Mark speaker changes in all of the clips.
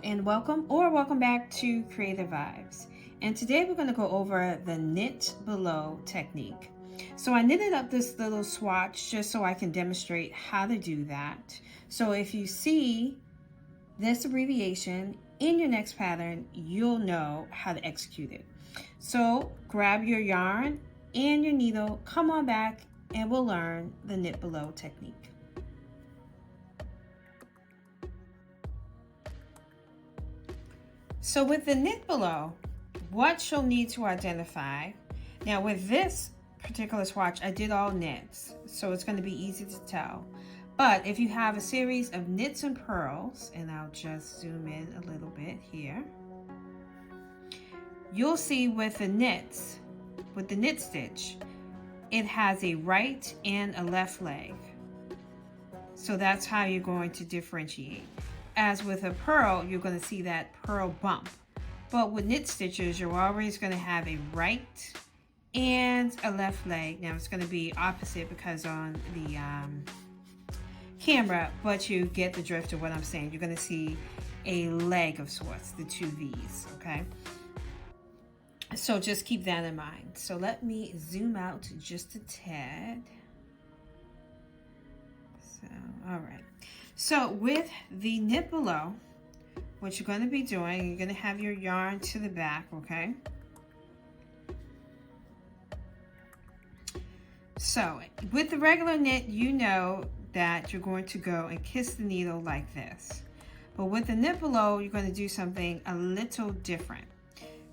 Speaker 1: and welcome back to Creative Vibes. And today we're going to go over the knit below technique. So I knitted up this little swatch just so I can demonstrate how to do that. So if you see this abbreviation in your next pattern, you'll know how to execute it. So grab your yarn and your needle, come on back, and we'll learn the knit below technique. So with the knit below, what you'll need to identify, now with this particular swatch, I did all knits, so it's going to be easy to tell. But if you have a series of knits and purls, and I'll just zoom in a little bit here, you'll see with the knits, with the knit stitch, it has a right and a left leg. So that's how you're going to differentiate. As with a purl, you're going to see that purl bump. But with knit stitches, you're always going to have a right and a left leg. Now it's going to be opposite because on the camera, but you get the drift of what I'm saying. You're going to see a leg of sorts, the two V's, okay? So just keep that in mind. So let me zoom out just a tad. So, all right. So with the knit below, what you're going to be doing, you're going to have your yarn to the back, okay? So with the regular knit, you know that you're going to go and kiss the needle like this. But with the knit below, you're going to do something a little different.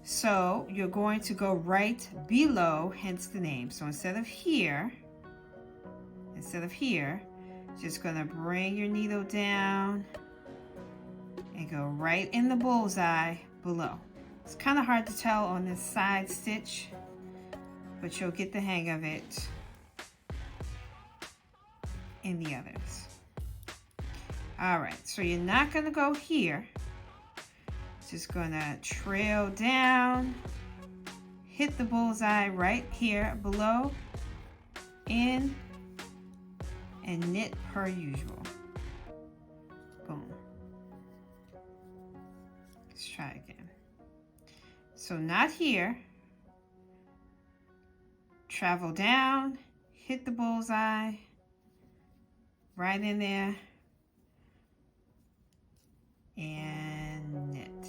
Speaker 1: So you're going to go right below, hence the name. So instead of here, just gonna bring your needle down and go right in the bullseye below. It's kind of hard to tell on this side stitch, but you'll get the hang of it in the others. All right, so you're not gonna go here. Just gonna trail down, hit the bullseye right here below, in, and knit per usual. Boom. Let's try again. So not here. Travel down, hit the bullseye, right in there, and knit.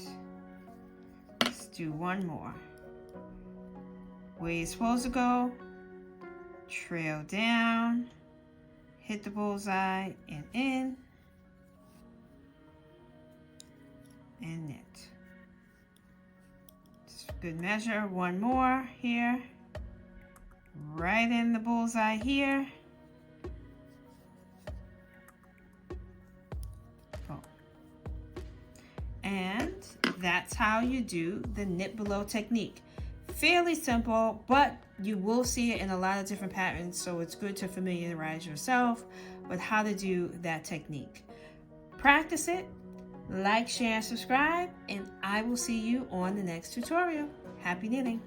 Speaker 1: Let's do one more. Where you're supposed to go, trail down, hit the bullseye and in, and knit. Just good measure. One more here, right in the bullseye here. Boom. And that's how you do the knit below technique. Fairly simple, but you will see it in a lot of different patterns, so it's good to familiarize yourself with how to do that technique. Practice it, like, share, and subscribe, and I will see you on the next tutorial. Happy knitting!